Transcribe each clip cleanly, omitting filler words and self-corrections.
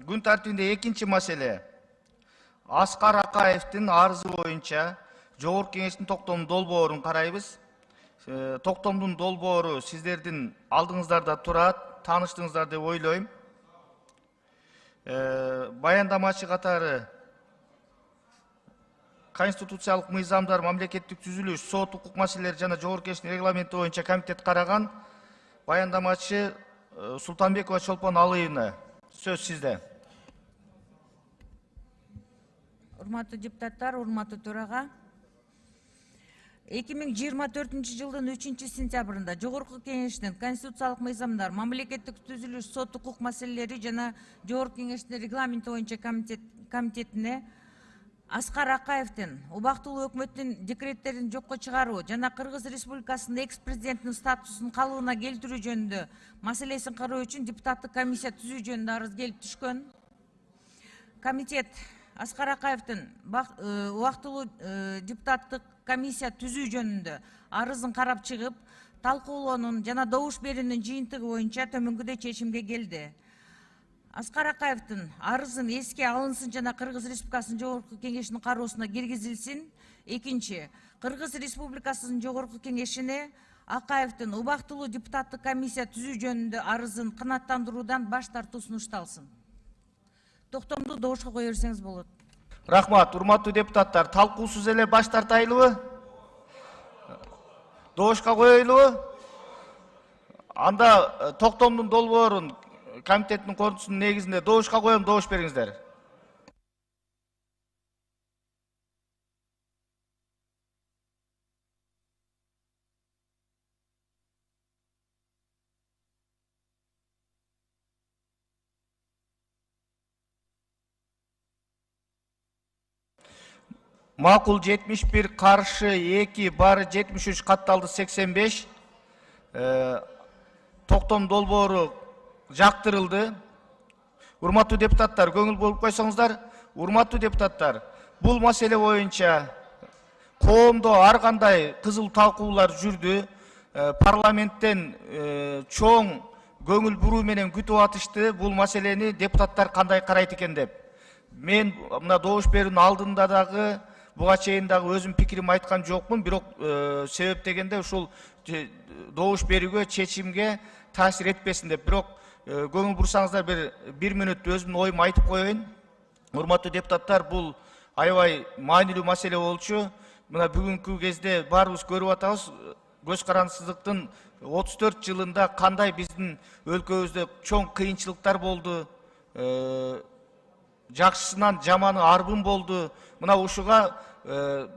Күн тартибинде экинчи маселе. Аскар Акаевдин арызы боюнча Жогорку Кеңештин токтомдун долбоорун карайбыз. Токтомдун долбоору сиздердин алдыңыздарда турат, тааныштыңыздар деп ойлойм. Баяндамачы катары конституциялык мыйзамдар, мамлекеттик түзүлүш, сот укук маселелери жана Жогорку Кеңештин регламенти боюнча комитет караган. Баяндамачы Султанбекова Чолпон Алыевна, сөз сизде. Урматтуу депутаттар, урматтуу төрага. 2024 жылдын 3-сентябрында Жогорку Кеңештин конституциялык мыйзамдар, мамлекеттик түзүлүш, сот укук маселелери жана Жогорку Кеңештин регламенти боюнча комитетине Аскар Акаевдин убактылуу өкмөттүн декреттерин жокко чыгаруу жана Кыргыз Республикасынын экс-президентинин статусун калыбына келтирүү жөнүндө маселесин кароо үчүн депутаттык комиссия түзүү жөнүндө арыз келип түшкөн. Комитет Аскар Акаевдин убактылуу депутаттык комиссия түзүү жөнүндө арызын карап чыгып, талкуулоонун жана добуш берүүнүн жыйынтыгы боюнча төмөнгүдөй чечимге келди. Аскар Акаевдин арызын эске алынсын жана Кыргыз Республикасынын Жогорку Кеңешинин кароосуна киргизилсин. Экинчи, Кыргыз Республикасынын Жогорку Кеңешине Акаевдин убактылуу депутаттык комиссия түзүү жөнүндө арызын канааттандыруудан баш тартуу сунушталсын. Токтомду добушка кое берсеңиз болот. Рахмат, урматтуу депутаттар, талкуусуз эле баш тартайлыбы? Добушка коелубу? Анда токтомдун долбоорун комитеттин корутуусунун негизинде добушка коем, добуш бериңиздер. Макул 71, каршы 2, бары 73, катталды 85. Токтом долбоору жактырылды. Урматтуу депутаттар, көңүл болуп койсоңуздар. Урматтуу депутаттар, бул маселе боюнча коомдо ар кандай кызыл талкуулар жүрдү. Парламенттен чоң көңүл буруу менен күтүп атышты. Бул маселени депутаттар кандай карайт экен деп. Мен мына добуш берүүнүн алдында дагы буга чейин дагы өзүм пикирим айткан жокмун, бирок себеп дегенде ушул добуш берүүгө, чечимге таасир этпесин деп. Бирок көңүл бурсаңыздар бир мүнөт өзүмдүн оюмду айтып коеюн. Урматтуу депутаттар, бул аябай маанилүү маселе болчу. Мына бүгүнкү кезде баарыбыз көрүп атабыз, көз карандысыздыктын 34 жылында кандай биздин өлкөбүздө чоң кыйынчылыктар болду. Жакшысынан жаманы арбын болду. Мына ушуга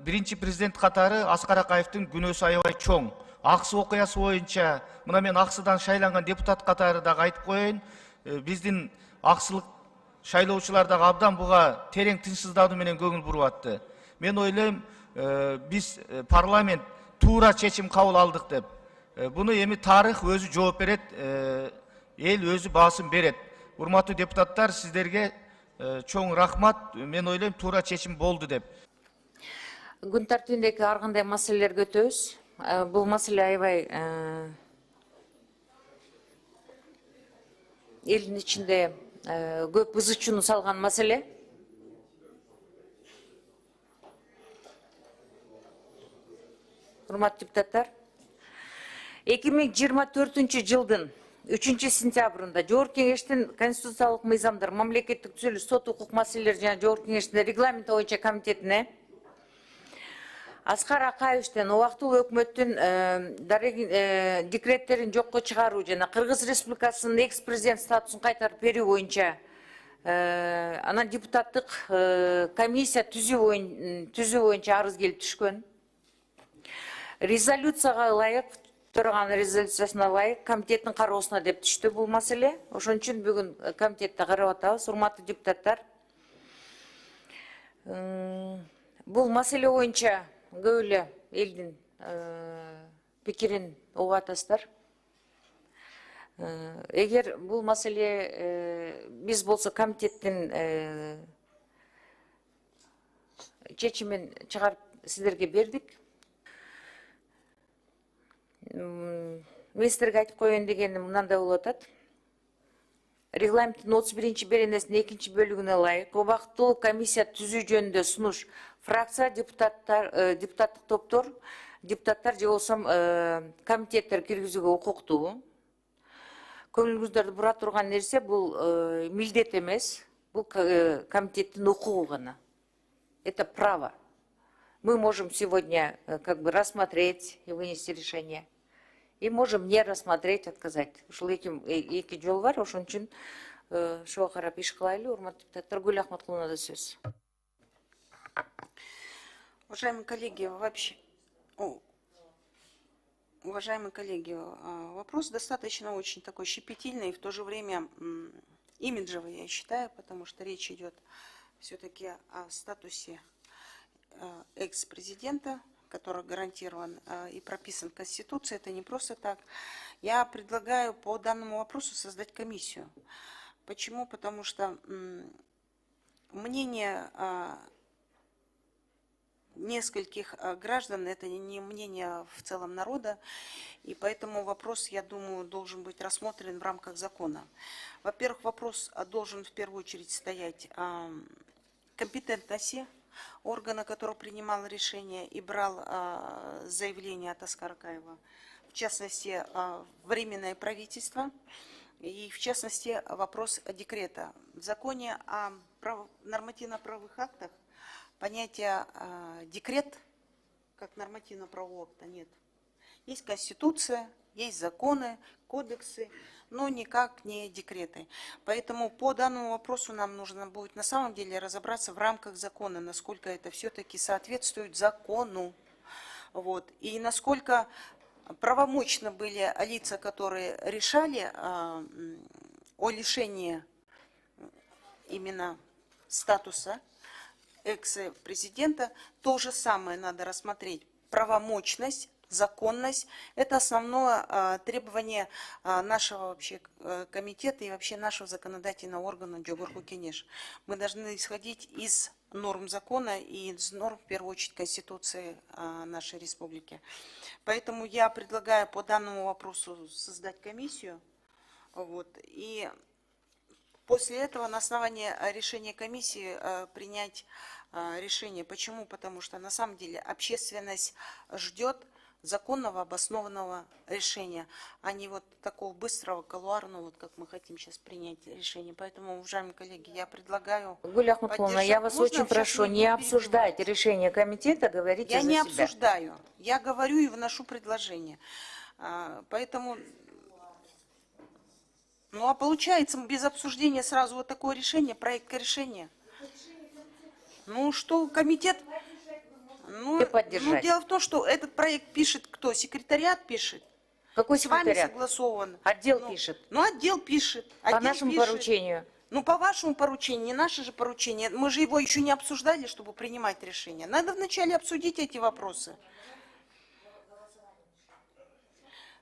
биринчи президент катары Аскар Акаевдин күнөөсү аябай чоң. Аксы окуясы боюнча, мына мен Аксыдан шайланган депутат катары дагы айтып коеюн, биздин аксылык шайлоочулар дагы абдан буга терең тынчсыздануу менен көңүл буруп атты. Мен ойлойм, биз парламент туура чечим кабыл алдык деп. Буну эми тарых өзү жооп берет, эл өзү баасын берет. Урматтуу депутаттар, сиздерге чоң рахмат. Мен ойлойм, туура чечим болду деп. Күн тартибиндеги ар кандай маселелерге өтөбүз. Бул маселе аябай элдин ичинде көп ызы чууну салган маселе. Урматтуу депутаттар, 2024 жылдын 3-сентябрында Жогорку Кеңештин конституциялык мыйзамдар, мамлекеттик түзүлүш, сот укук маселелери жана Жогорку Кеңештин регламенти боюнча комитетине Аскар Акаевдин убактылуу өкмөттүн декреттерин жокко чыгаруу жана Кыргыз Республикасынын экс-президент статусун кайтарып берүү боюнча анан депутаттык комиссия түзүү боюнча арыз келип түшкөн. Резолюцияга ылайык, төраганын резолюциясына ылайык комитеттин кароосуна деп түштү бул маселе. Ошон үчүн бүгүн комитетте карап атабыз. Урматтуу депутаттар, бул маселе боюнча көп эле элдин пикирин угуп атасыздар. Эгер бул маселе биз болсо комитеттин чечимин чыгарып сиздерге бердик. Мен сиздерге айтып коеюн дегеним мындай болуп атат. Регламенттин 31 беренесинин 2 бөлүгүнө ылайык убактылуу комиссия түзүү жөнүндө сунуш фракция депутаттык топтор депутаттар же болбосо комитеттер киргизүүгө укуктуу. Көңүлүңүздөрдү бура турган нерсе бул милдет эмес, бул комитеттин укугу гана. Это право. Мы можем сегодня как бы рассмотреть и вынести решение. И можем не рассмотреть, отказать. Ушул эки жол бар, ошон үчүн ошого карап иш кылайлы. Урматтуу депутаттар, Гүл Ахматкуловна сөз. Уважаемые коллеги, уважаемые коллеги, вопрос достаточно очень такой щепетильный и в то же время имиджевый, я считаю, потому что речь идет все-таки о статусе экс-президента, который гарантирован и прописан в Конституции. Это не просто так. Я предлагаю по данному вопросу создать комиссию. Почему? Потому что мнение нескольких граждан, это не мнение в целом народа, и поэтому вопрос, я думаю, должен быть рассмотрен в рамках закона. Во-первых, вопрос должен в первую очередь стоять о компетентности органа, который принимал решение и брал заявление от Аскара Акаева, в частности, временное правительство, и в частности, вопрос декрета. В законе о нормативно-правовых актах понятия декрет как нормативно-правового акта нет. Есть Конституция, есть законы, кодексы, но никак не декреты. Поэтому по данному вопросу нам нужно будет на самом деле разобраться в рамках закона, насколько это все-таки соответствует закону. Вот. И насколько правомочны были лица, которые решали о лишении именно статуса экс-президента. То же самое надо рассмотреть. Правомочность, законность – это основное требование нашего вообще комитета и вообще нашего законодательного органа Жогорку Кенеш. Мы должны исходить из норм закона и из норм, в первую очередь, Конституции нашей республики. Поэтому я предлагаю по данному вопросу создать комиссию. Вот, и после этого на основании решения комиссии принять решение. Почему? Потому что на самом деле общественность ждет законного, обоснованного решения, а не вот такого быстрого, колуарного, вот как мы хотим сейчас принять решение. Поэтому, уважаемые коллеги, я предлагаю... Гуля Ахматулловна, я вас очень прошу не обсуждать решение комитета, говорите за себя. Я не обсуждаю, я говорю и вношу предложение. Поэтому... Ну, а получается, без обсуждения сразу вот такое решение, проект решения. Ну, что комитет... Ну, дело в том, что этот проект пишет кто? Секретариат пишет. Какой с вами секретариат? Согласован. Отдел пишет. Ну, отдел пишет. По нашему поручению. Ну, по вашему поручению, не наше же поручение. Мы же его еще не обсуждали, чтобы принимать решение. Надо вначале обсудить эти вопросы.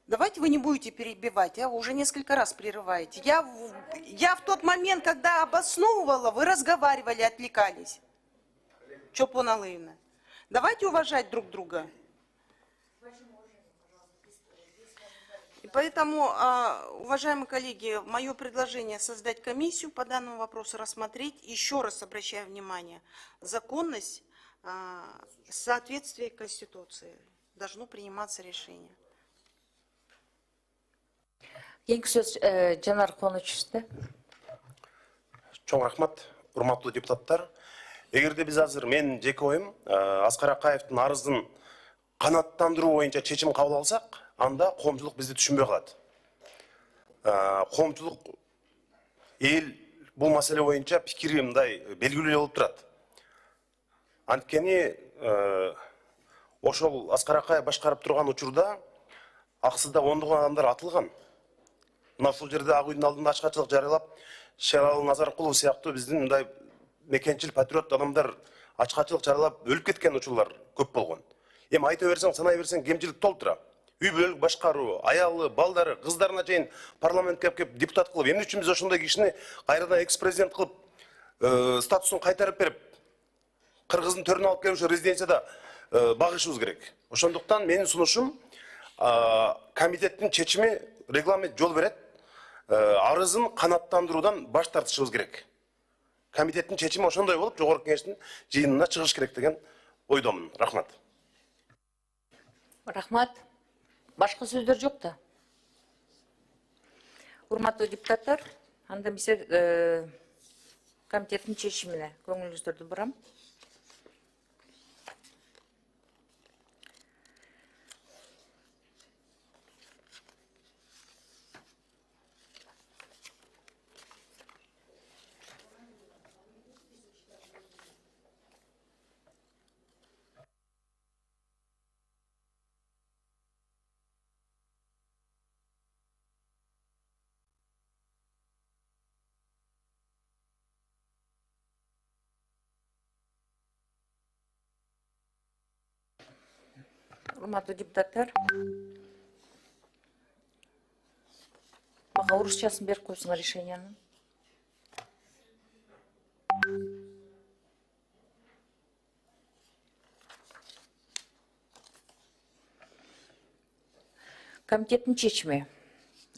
Давайте вы не будете перебивать, а вы уже несколько раз прерываете. Я в тот момент, когда обосновывала, вы разговаривали, отвлекались. Чопона Лыевна. Давайте уважать друг друга. И поэтому, уважаемые коллеги, мое предложение создать комиссию по данному вопросу, рассмотреть. Еще раз обращаю внимание, законность, соответствие Конституции. Должно приниматься решение. Кийинки сөз Жанар Конучевичте. Чоң рахмат, урматтуу депутаттар. Эгерде биз азыр мен жеке оюм Аскар Акаевдин арызын канааттандыруу боюнча чечим кабыл алсак, анда коомчулук бизди түшүнбөй калат. Коомчулук эл бул маселе боюнча пикири мындай белгилүү болуп турат. Анткени ошол Аскар Акаев башкарып турган учурда аксыда ондогон адамдар атылган. Мына ушул жерде Ак үйдүн алдында ачкачылык жарыялап, Шералы Назаркулов сыяктуу биздин мындай мекенчил патриот адамдар ачкачылык жарыялап өлүп кеткен учурлар көп болгон. Эми айта берсең, санай берсең, кемчилик толтура. Үй бүлөлүк башкаруу, аялы, балдары, кыздарына чейин парламентке кеп депутат кылып, эмне үчүн биз ошондой кишини кайрадан экс-президент кылып, статусун кайтарып берип, Кыргыздын төрүнө алып келип ошо резиденцияда багышыбыз керек. Ошондуктан менин сунушум комитеттин чечими регламент жол берет. арызын канаттандыруудан баш тартышыбыз керек. Комитеттин чечими ошондой болуп, жогорку кеңештин жыйынына чыгыш керек деген ойдомун. Рахмат. Рахмат. Башка сөздөр жок да. Урматтуу депутаттар, анда эмесе комитеттин чечимине көңүлүңүздөрдү бурам. Урматтуу депутаттар, мага орусчасын берип койсуңар решениянын. Комитеттин чечими.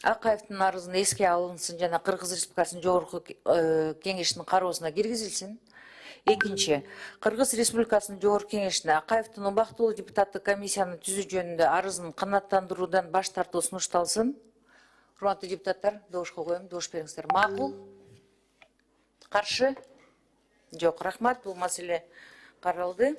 Акаевдин арызын эске алынсын жана Кыргыз Республикасынын жогорку кеңешинин кароосуна киргизилсин. Экинчи, Кыргыз Республикасынын жогорку кеңешине Акаевдин убактылуу депутаттык комиссияны түзүү жөнүндө арызын канааттандыруудан баш тартуу сунушталсын. Урматтуу депутаттар, добушка коем, добуш бериңиздер. Макул? Каршы? Жок, рахмат, бул маселе каралды.